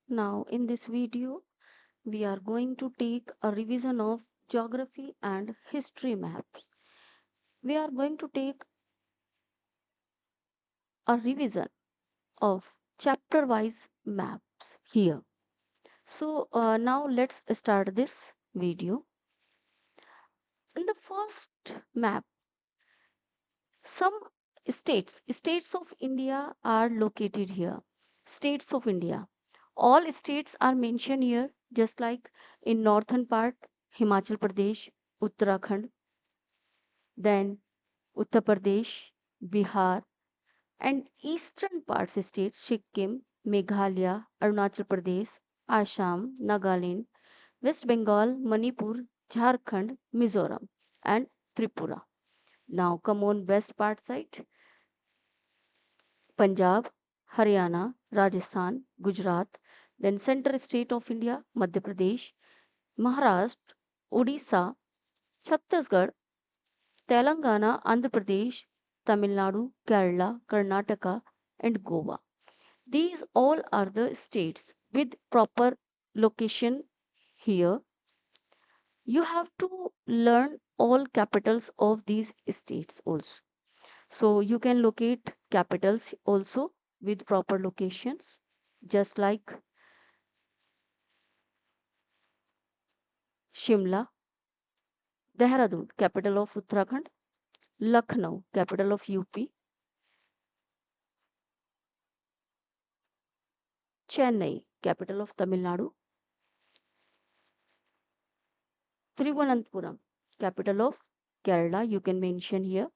Now, in this video, we are going to take a revision of geography and history maps. We are going to take a revision of chapter wise maps here. So, now let's start this video. In the first map, some states of India are located here. States of India. All states are mentioned here, just like in northern part, Himachal Pradesh, Uttarakhand, then Uttar Pradesh, Bihar, and eastern parts states Sikkim, Meghalaya, Arunachal Pradesh, Assam, Nagaland, West Bengal, Manipur, Jharkhand, Mizoram, and Tripura. Now come on west part side, Punjab, Haryana, Rajasthan, Gujarat, then central state of India, Madhya Pradesh, Maharashtra, Odisha, Chhattisgarh, Telangana, Andhra Pradesh, Tamil Nadu, Kerala, Karnataka, and Goa. These all are the states with proper location here. You have to learn all capitals of these states also. So you can locate capitals also with proper locations, just like Shimla, Dehradun, capital of Uttarakhand, Lucknow, capital of UP, Chennai, capital of Tamil Nadu, Thiruvananthapuram, capital of Kerala, you can mention here,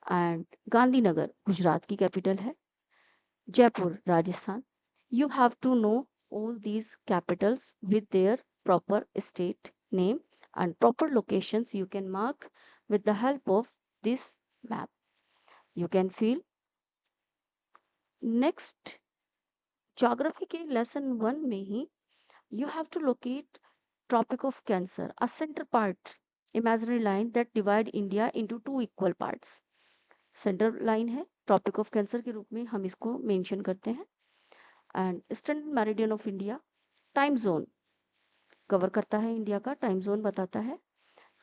and Gandhinagar, Gujarat की capital है, Jaipur, Rajasthan. You have to know all these capitals with their proper state name and proper locations you can mark with the help of this map. You can feel next geography के lesson 1 में ही you have to locate Tropic of Cancer, a center part imaginary line that divide India into two equal parts. Centre line है Tropic of Cancer के रूप में हम इसको mention करते हैं and eastern meridian of India time zone cover करता है इंडिया का टाइम जोन बताता है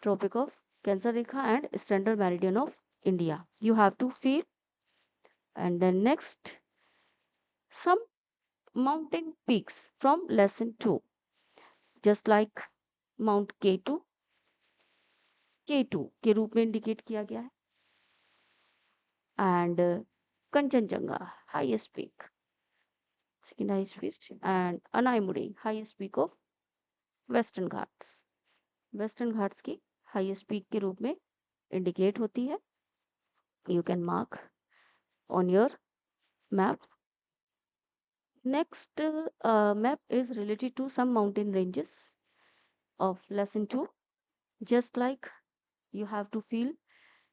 ट्रॉपिक ऑफ कैंसर रेखा and standard meridian of India you have to feel and then next some mountain peaks from lesson 2 just like mount K2 के रूप में indicate किया गया है and Kanchenjunga highest peak second highest peak and Anaimudi highest peak of Western Ghats Western Ghats की highest peak के रूप में इंडिकेट होती है you can mark on your map next map is related to some mountain ranges of lesson 2 just like you have to fill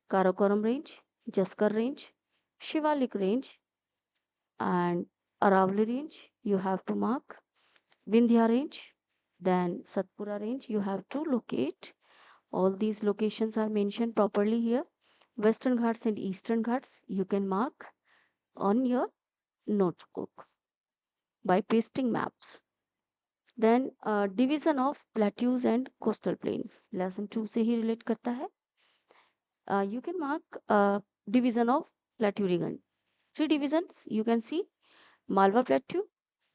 Karakoram range Zanskar range Shivalik range and Aravalli range you have to mark Vindhya range then Satpura range you have to locate all these locations are mentioned properly here Western Ghats and Eastern Ghats you can mark on your notebook by pasting maps then division of plateaus and coastal plains lesson 2 से ही relate करता है you can mark division of plateau region three divisions you can see Malwa plateau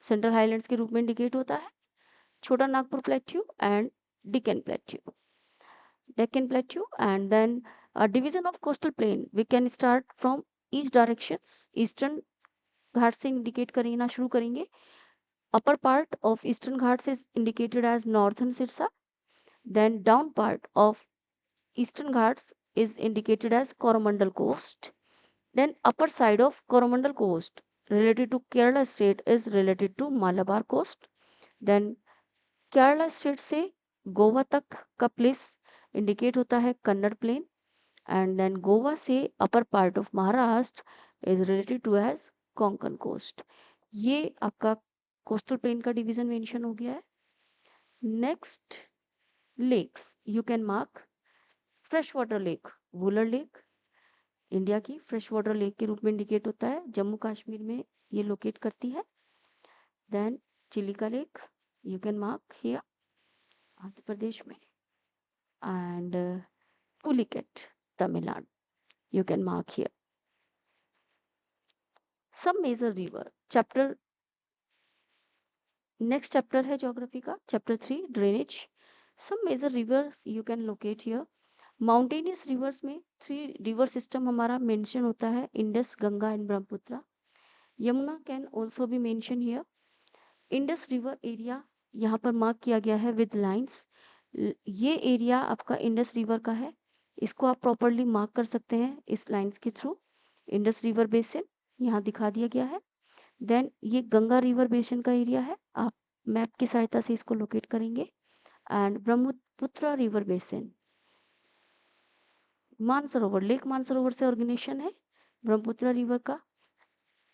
central highlands के रूप में indicate होता है Chota Nagpur plateau and Deccan plateau and then division of coastal plain we can start from east directions Eastern Ghat से indicate करना शुरू करेंगे upper part of Eastern Ghats is indicated as northern Circars then down part of Eastern Ghats is indicated as Coromandel Coast. Then upper side of Coromandel Coast related to Kerala state is related to Malabar Coast. Then Kerala state से गोवा तक का place indicate होता है Kannada plain and then Goa से upper part of Maharashtra is related to as Konkan coast ये आपका coastal plain का division mention हो गया है next lakes you can mark fresh water lake Wular lake India की फ्रेश वाटर लेक के रूप में इंडिकेट होता है जम्मू कश्मीर में ये लोकेट करती है then Chilika lake, you can mark here, Andhra Pradesh में, and Pulicat, Tamil Nadu, you can mark here. Some major river, chapter next chapter है geography का, chapter 3 drainage. Some major rivers you can locate here. Mountainous rivers में 3 river system हमारा mention होता है, Indus, Ganga and Brahmaputra. Yamuna can also be mentioned here. Indus river area यहाँ पर mark किया गया है विद लाइंस. ये एरिया आपका इंडस रिवर का है, इसको आप प्रॉपरली मार्क कर सकते हैं इस लाइंस के थ्रू. इंडस रिवर बेसिन यहाँ दिखा दिया गया है. देन ये गंगा रिवर बेसिन का एरिया है, आप मैप की सहायता से इसको लोकेट करेंगे. And Brahmaputra river basin, Mansarovar, lake Mansarovar से ऑर्गेनाइजेशन है ब्रह्मपुत्र रिवर का,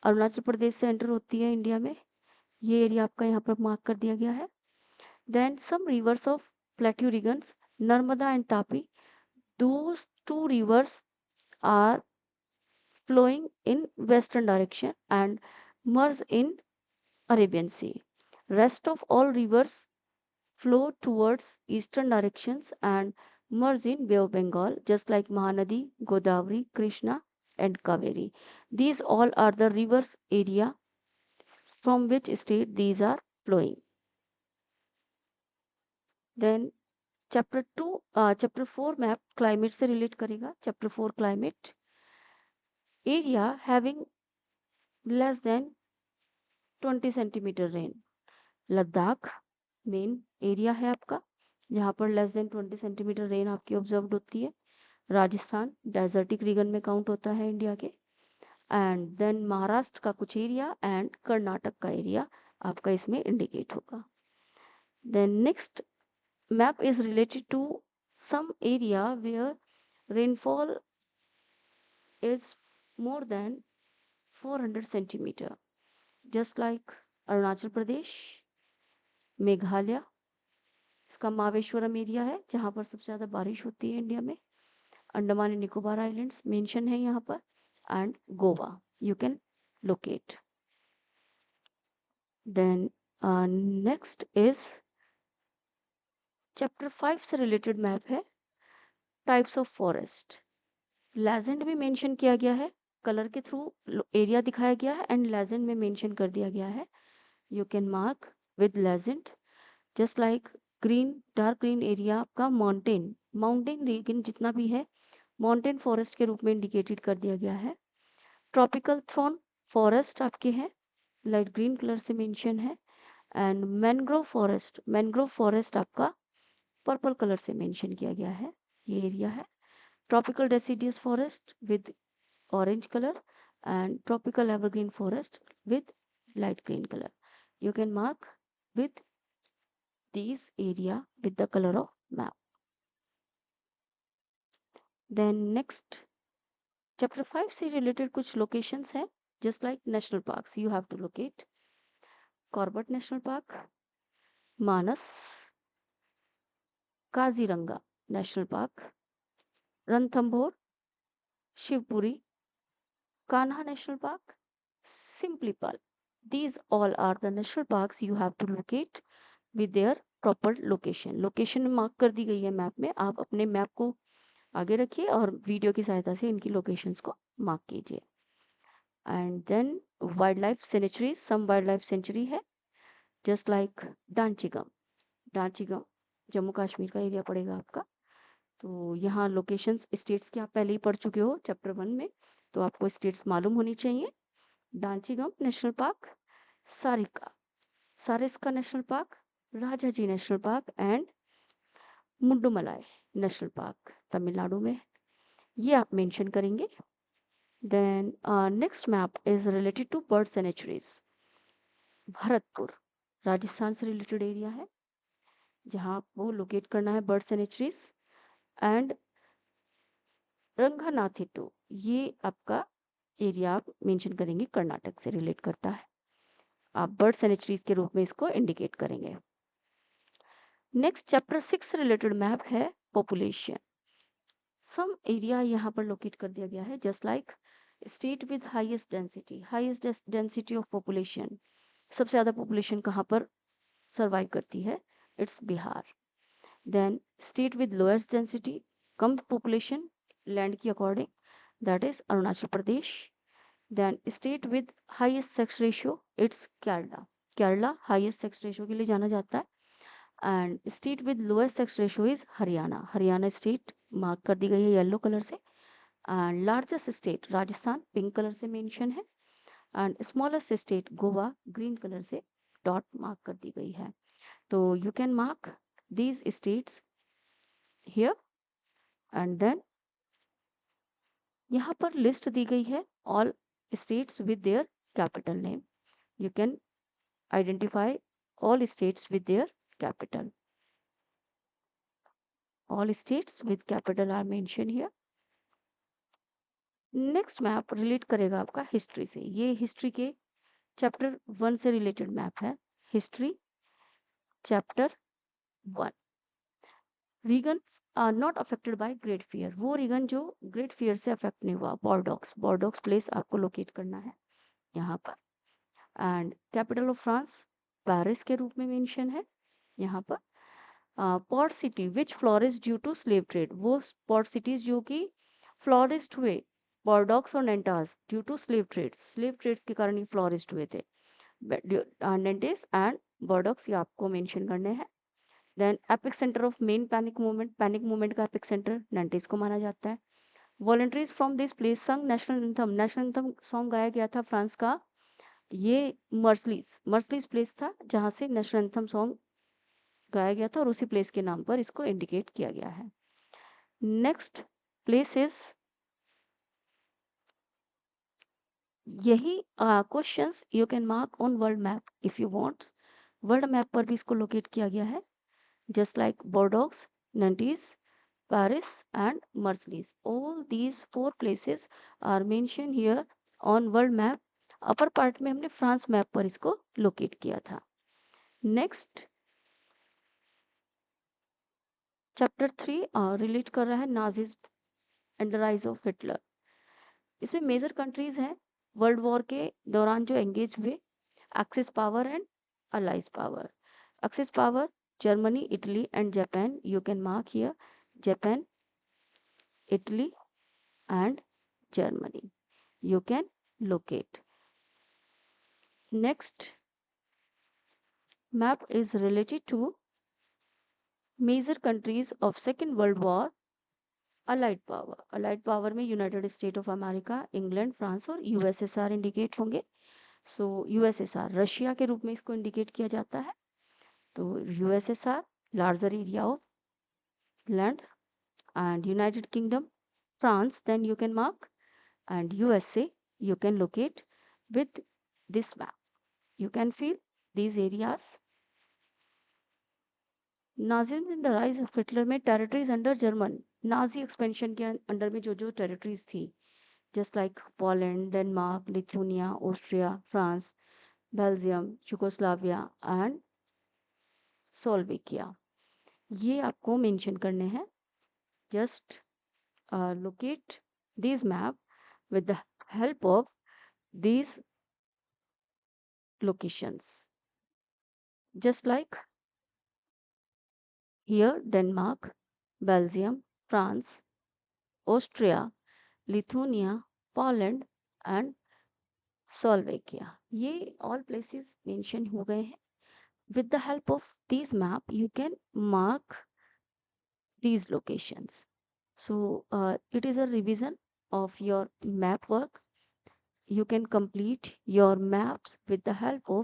अरुणाचल प्रदेश से एंटर होती है इंडिया में. ये एरिया आपका यहाँ पर मार्क कर दिया गया है. Then some rivers of plateau regions, Narmada and Tapi, those 2 rivers are flowing in western direction and merge in Arabian Sea. Rest of all rivers flow towards eastern directions and merge in Bay of Bengal, just like Mahanadi, Godavari, Krishna and Kaveri. These all are the rivers area from which state these are flowing. Then chapter 4 map climate से relate करेगा. Chapter 4 climate, area having less than 20 centimetre rain. Ladakh main area है आपका, जहाँ पर less than 20 centimetre rain आपकी observe होती है. Rajasthan desertic reason में काउंट होता है इंडिया के. एंड देन महाराष्ट्र का कुछ एरिया एंड कर्नाटक का एरिया आपका इसमें इंडिकेट होगा. Then next map is related to some area where rainfall is more than 400 centimetre, just like Arunachal Pradesh, Meghalaya, इसका मावेश्वरम एरिया है जहाँ पर सबसे ज़्यादा बारिश होती है इंडिया में. Andaman and Nicobar islands mention है यहाँ पर, and Goa you can locate. Then next is chapter 5 से रिलेटेड मैप है, टाइप्स ऑफ फॉरेस्ट. लेजेंड भी मेंशन किया गया है, कलर के थ्रू एरिया दिखाया गया है एंड लेजेंड में मेंशन कर दिया गया है. You can mark with legend, just like green, dark green area आपका माउंटेन रीजन जितना भी है माउंटेन फॉरेस्ट के रूप में इंडिकेटेड कर दिया गया है. ट्रॉपिकल थ्रोन फॉरेस्ट आपके हैं, लाइट ग्रीन कलर से मेंशन है. एंड मैनग्रोव फॉरेस्ट आपका पर्पल कलर से मेंशन किया गया है, ये एरिया है. Tropical deciduous forest with orange colour and tropical evergreen forest with light green colour. You can mark with these area with the color of map. Then next chapter 5 से related कुछ locations है, just like national parks you have to locate. Corbett National Park, Manas, Kaziranga National Park, Ranthambore, Shivpuri, Kanha National Park, Simplipal. These all are the national parks you have to locate with their proper location. Location mark कर दी गई है map में, आप अपने map को आगे रखिए और वीडियो की सहायता से इनकी लोकेशंस को मार्क कीजिए. And then wildlife sanctuaries, some wildlife sanctuary है जस्ट लाइक डांचीगम जम्मू कश्मीर का एरिया पड़ेगा आपका. तो यहाँ लोकेशंस स्टेट्स की आप पहले ही पढ़ चुके हो चैप्टर 1 में, तो आपको स्टेट्स मालूम होनी चाहिए. Dachigam national park, Sariska national park, Rajaji national park and Mudumalai national park Tamil Nadu में, ये आप मेंशन करेंगे. Then next map is related to bird sanctuaries. Bharatpur Rajasthan से रिलेटेड एरिया है जहाँ आपको लोकेट करना है बर्ड सेंचुरीज. एंड रंगनाथिट्टू, ये आपका एरिया आप मेंशन करेंगे, कर्नाटक से रिलेट करता है, आप बर्ड सेंचुरीज के रूप में इसको इंडिकेट करेंगे. नेक्स्ट चैप्टर 6 से रिलेटेड मैप है पॉपुलेशन. सम एरिया यहाँ पर लोकेट कर दिया गया है just like state with highest density of population, सबसे ज़्यादा पॉपुलेशन कहाँ पर सर्वाइव करती है? It's Bihar. Then state with lowest density, कम पॉपुलेशन लैंड की according, that is Arunachal Pradesh. Then state with highest sex ratio, it's Kerala. Kerala highest sex ratio के लिए जाना जाता है। And state with lowest sex ratio is Haryana. Haryana state mark कर दी गई है येलो कलर से। And largest state Rajasthan pink colour से मेंशन है। And smallest state Goa green colour से डॉट मार्क कर दी गई है। तो you can mark these states here। And then यहाँ पर लिस्ट दी गई है all states with their capital name. You can identify all states with their capital. All states with capital are mention here. Next map relate करेगा आपका history से। ये history के चैप्टर 1 से रिलेटेड मैप है। History chapter 1। Regions are not affected by great fear. वो region जो great fear से अफेक्ट नहीं हुआ। बॉर्डोक्स, बॉर्डोक्स प्लेस आपको लोकेट करना है यहाँ पर। And capital of France Paris के रूप में मेंशन है यहाँ पर। Port city which flourish due to slave trade. वो पोर्ट सिटीज जो कि फ्लोरिस्ट हुए बॉर्डोक्स और Nantes due to slave trade. Slave trades के कारण ही फ्लोरिस्ट हुए थे नेंटेस एंड बॉर्डोक्स, ये आपको मेंशन करने हैं। Then epicentre of main panic movement, panic movement का एपिक सेंटर नेंटेस को माना जाता है। Volunteers from this place sang national anthem. National anthem song गाया गया था फ्रांस का। ये मर्सलीज, मर्सलीज प्लेस था जहाँ से नेशनल एंथम सॉन्ग गाया गया था और उसी प्लेस के नाम पर इसको इंडिकेट किया गया है। नेक्स्ट प्लेस इज, यही questions you can mark on world map if you want. World map पर भी इसको लोकेट किया गया है, just like Bordeaux, Nantes, Paris and Marseilles. All these 4 places are mentioned here on world map। Upper part में हमने France map पर इसको लोकेट किया था। नेक्स्ट चैप्टर 3 रिलेट कर रहा है Nazism and the rise of Hitler. इसमें मेजर कंट्रीज हैं वर्ल्ड वॉर के दौरान जो एंगेज हुए। Axis power and allies power. Axis power Germany, Italy and Japan. You can mark here Japan, Italy and Germany. You can locate। Next map is related to major countries of Second World War, allied power। allied power में United state of America, England, France और USSR indicate होंगे। सो USSR Russia के रूप में इसको indicate किया जाता है। तो USSR larger area of land and United Kingdom, France, then you can mark, and USA you can locate with this map। You can feel these areas। Nazism in the rise of Hitler में territories under German, Nazi expansion के under में जो जो territories थी, just like Poland, Denmark, Lithuania, Austria, France, Belgium, Yugoslavia and Slovakia, ये आपको mention करने हैं। Just locate these map with the help of these locations, just like here Denmark, Belgium, France, Austria, Lithuania, Poland and Slovakia। ये all places mention हो गए हैं। With the help of these map you can mark these locations। So it is a revision of your map work। You can complete your maps with the help of